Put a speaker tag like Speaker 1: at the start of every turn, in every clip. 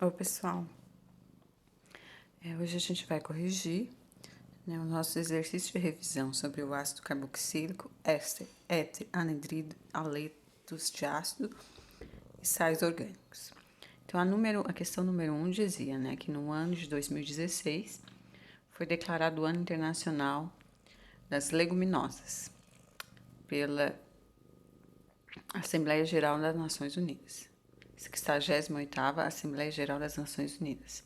Speaker 1: Oi, pessoal. Hoje a gente vai corrigir, o nosso exercício de revisão sobre o ácido carboxílico, éster, éter, anidrido, haletos de ácido e sais orgânicos. Então, a questão número 1 dizia, que no ano de 2016 foi declarado o Ano Internacional das Leguminosas pela Assembleia Geral das Nações Unidas. 68ª Assembleia Geral das Nações Unidas,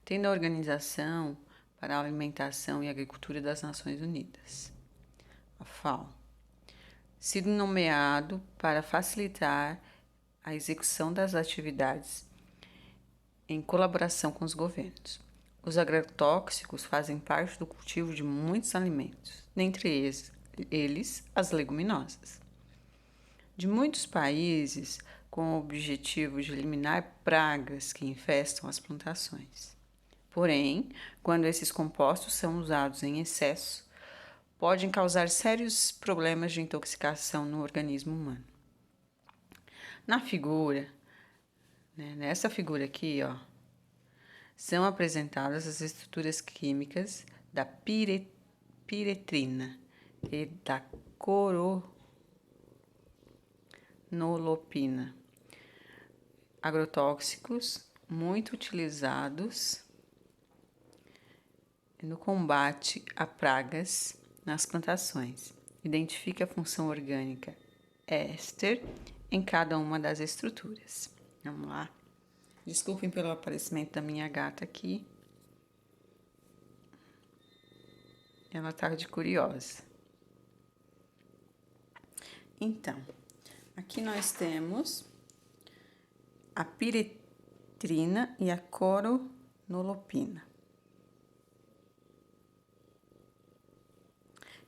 Speaker 1: tendo a Organização para a Alimentação e Agricultura das Nações Unidas, a FAO, sido nomeado para facilitar a execução das atividades em colaboração com os governos. Os agrotóxicos fazem parte do cultivo de muitos alimentos, dentre eles as leguminosas. De muitos países, com o objetivo de eliminar pragas que infestam as plantações. Porém, quando esses compostos são usados em excesso, podem causar sérios problemas de intoxicação no organismo humano. Na figura, nessa figura aqui, são apresentadas as estruturas químicas da piretrina e da coronolopina, agrotóxicos muito utilizados no combate a pragas nas plantações. Identifica a função orgânica éster em cada uma das estruturas. Vamos lá. Desculpem pelo aparecimento da minha gata aqui. Ela tá de curiosa. Então, aqui nós temos a piretrina e a coronolopina.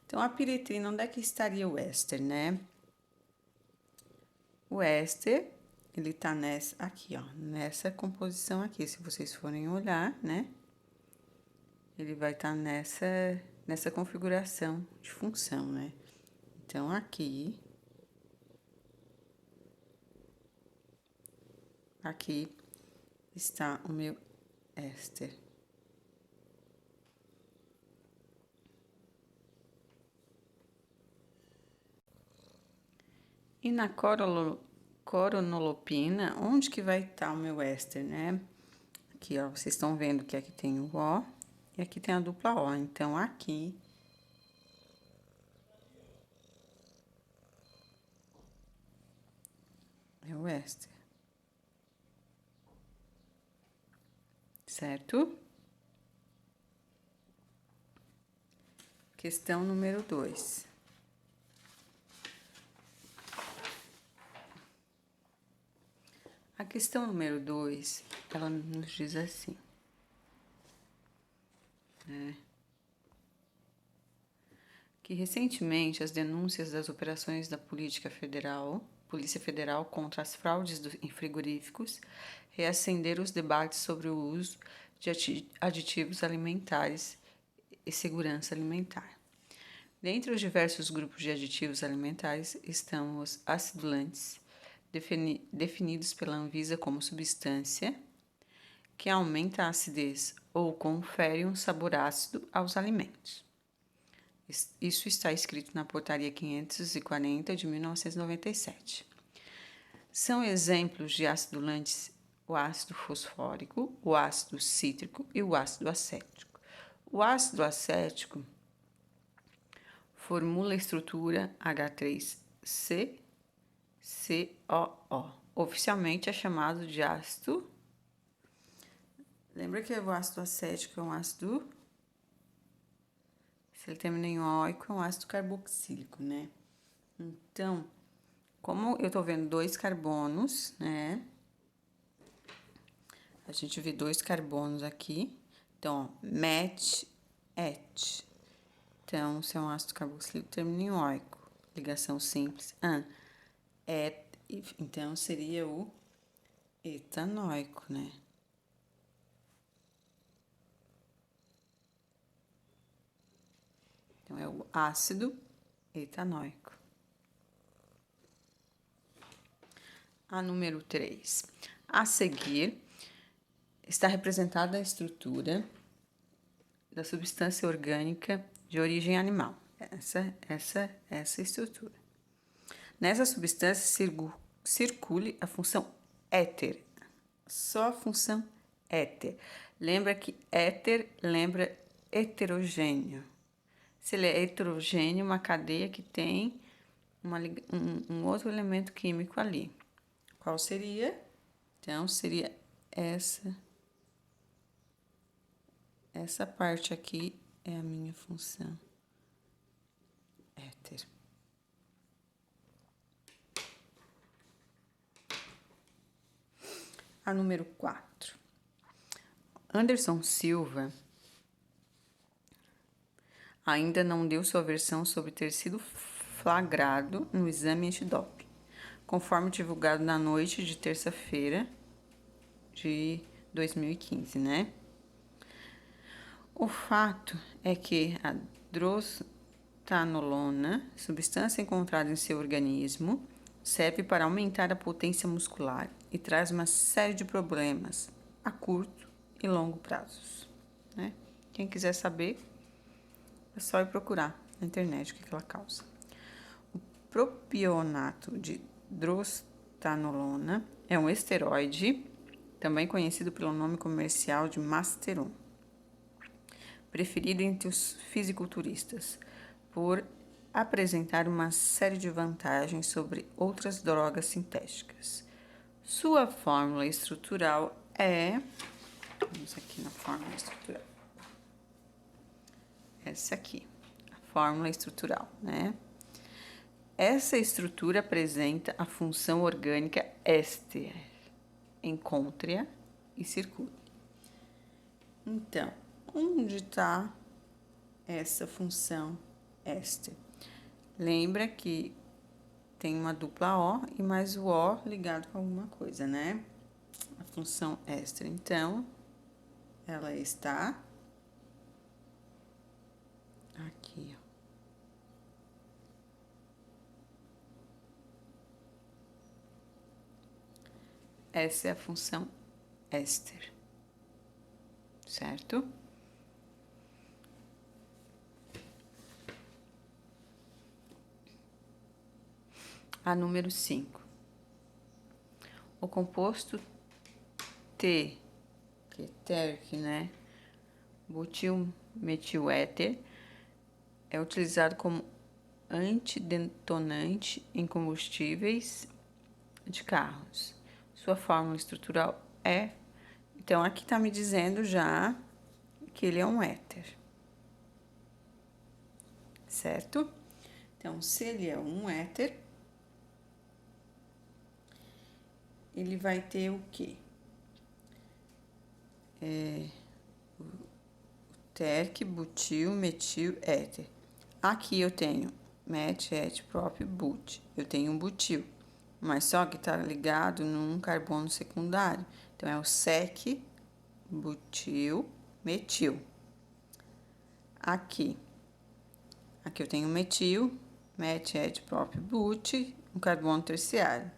Speaker 1: Então, a piretrina, onde é que estaria o éster, O éster, ele tá nessa composição aqui. Se vocês forem olhar, ele vai estar nessa configuração de função, Então, aqui está o meu éster. E na coronolopina, onde que vai estar o meu éster, Aqui, vocês estão vendo que aqui tem o O e aqui tem a dupla O. Então, aqui é o éster. Certo? Questão número 2. A questão número 2, ela nos diz assim, que recentemente as denúncias das operações da Polícia Federal contra as fraudes em frigoríficos reacenderam os debates sobre o uso de aditivos alimentares e segurança alimentar. Dentre os diversos grupos de aditivos alimentares estão os acidulantes, definidos pela Anvisa como substância que aumenta a acidez ou confere um sabor ácido aos alimentos. Isso está escrito na Portaria 540 de 1997. São exemplos de acidulantes o ácido fosfórico, o ácido cítrico e o ácido acético. O ácido acético formula a estrutura H3CCOO. Oficialmente é chamado de ácido. Lembra que o ácido acético é um ácido? Se ele termina em oico, é um ácido carboxílico, Então, como eu tô vendo 2 carbonos, A gente vê 2 carbonos aqui. Então, MET, ET. Então, se é um ácido carboxílico, termina em oico. Ligação simples. Então, seria o etanoico, Então, é o ácido etanoico. A número 3. A seguir, está representada a estrutura da substância orgânica de origem animal. Essa estrutura. Nessa substância circule a função éter. Só a função éter. Lembra que éter lembra heterogêneo. Se ele é heterogêneo, uma cadeia que tem um outro elemento químico ali. Qual seria? Então, seria essa parte aqui é a minha função éter. A número 4. Anderson Silva ainda não deu sua versão sobre ter sido flagrado no exame antidoping, conforme divulgado na noite de terça-feira de 2015, né? O fato é que a drostanolona, substância encontrada em seu organismo, serve para aumentar a potência muscular e traz uma série de problemas a curto e longo prazos, né? Quem quiser saber, é só ir procurar na internet o que ela causa. O propionato de drostanolona é um esteroide, também conhecido pelo nome comercial de Masteron, preferido entre os fisiculturistas, por apresentar uma série de vantagens sobre outras drogas sintéticas. Sua fórmula estrutural é... Vamos aqui na fórmula estrutural. Essa aqui, a fórmula estrutural, né? Essa estrutura apresenta a função orgânica éster, encontre-a e circule. Então, onde está essa função éster? Lembra que tem uma dupla O e mais o O ligado com alguma coisa, né? A função éster, então, ela está aqui, ó. Essa é a função éster, certo? A número 5. O composto T, que é TERC, né? Butilmetiléter, é utilizado como antidetonante em combustíveis de carros. Sua fórmula estrutural é... Então, aqui está me dizendo já que ele é um éter, certo? Então, se ele é um éter, ele vai ter o quê? O TERC, butil, metil, éter. Aqui eu tenho met, et, prop, but. Eu tenho um butil, mas só que está ligado num carbono secundário. Então, é o sec, butil, metil. Aqui eu tenho metil, met, et, prop, but, um carbono terciário.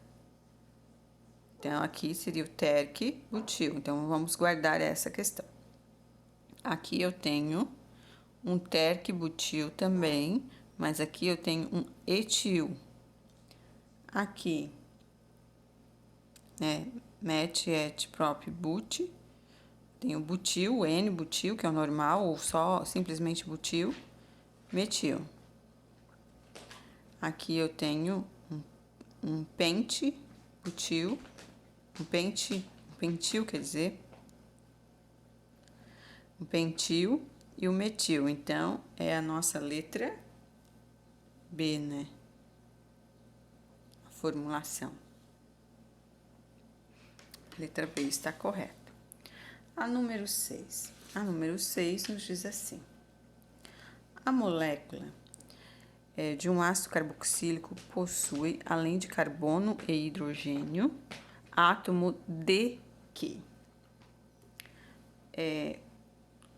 Speaker 1: Então, aqui seria o TERC, butil. Então, vamos guardar essa questão. Aqui eu tenho um TERC, butil também, mas aqui eu tenho um etil. Aqui, né, met, et, prop, but. Tem o butil, N-butil, que é o normal, ou só simplesmente butil, metil. Aqui eu tenho um pente, butil, um pentil, quer dizer, um pentil e o metil. Então, é a nossa letra B, né? A formulação. Letra B está correta. A número 6. A número 6 nos diz assim: a molécula de um ácido carboxílico possui, além de carbono e hidrogênio, átomo de que?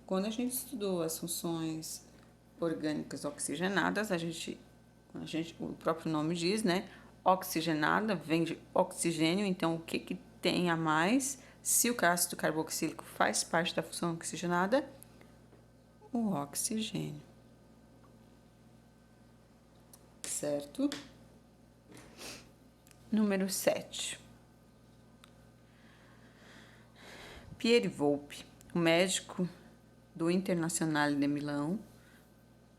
Speaker 1: Quando a gente estudou as funções orgânicas oxigenadas, o próprio nome diz, né? Oxigenada vem de oxigênio, então o que tem a mais Se o ácido carboxílico faz parte da função oxigenada, o oxigênio. Certo? Número 7. Pierre Volpi, o médico do Internazionale de Milão,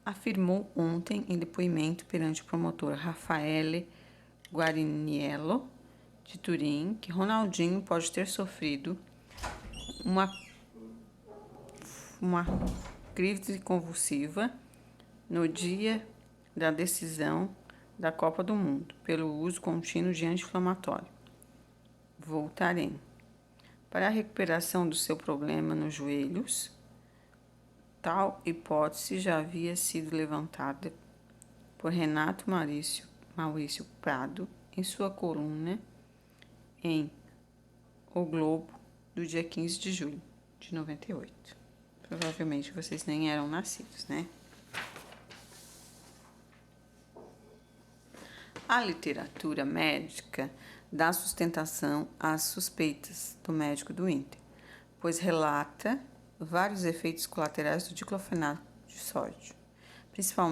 Speaker 1: afirmou ontem em depoimento perante o promotor Raffaele Guariniello, de Turim, que Ronaldinho pode ter sofrido uma crise convulsiva no dia da decisão da Copa do Mundo, pelo uso contínuo de anti-inflamatório, Voltaren. Para a recuperação do seu problema nos joelhos, tal hipótese já havia sido levantada por Renato Maurício Prado em sua coluna em O Globo do dia 15 de julho de 98. Provavelmente vocês nem eram nascidos, né? A literatura médica dá sustentação às suspeitas do médico do Inter, pois relata vários efeitos colaterais do diclofenaco de sódio, princípio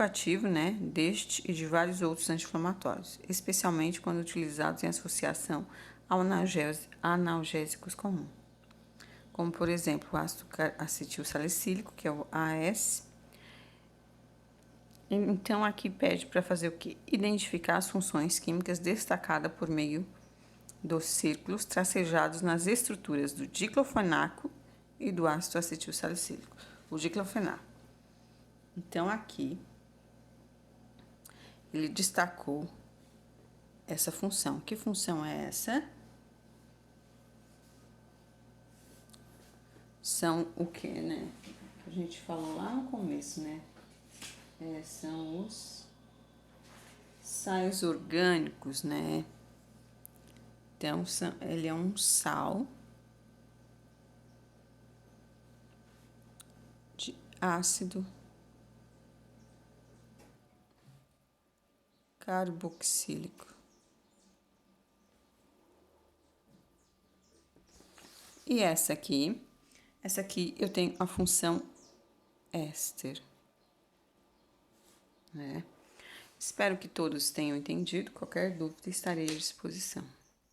Speaker 1: ativo, né, deste e de vários outros anti-inflamatórios, especialmente quando utilizados em associação a analgésicos comuns, como por exemplo o ácido acetil salicílico, que é o AS. Então, aqui pede para fazer o quê? Identificar as funções químicas destacadas por meio dos círculos tracejados nas estruturas do diclofenaco e do ácido acetil salicílico. O diclofenaco. Então, aqui, ele destacou essa função. Que função é essa? São o que, né? A gente falou lá no começo, né? São os sais orgânicos, né? Então, ele é um sal de ácido carboxílico. E essa aqui eu tenho a função éster, né? Espero que todos tenham entendido. Qualquer dúvida, estarei à disposição.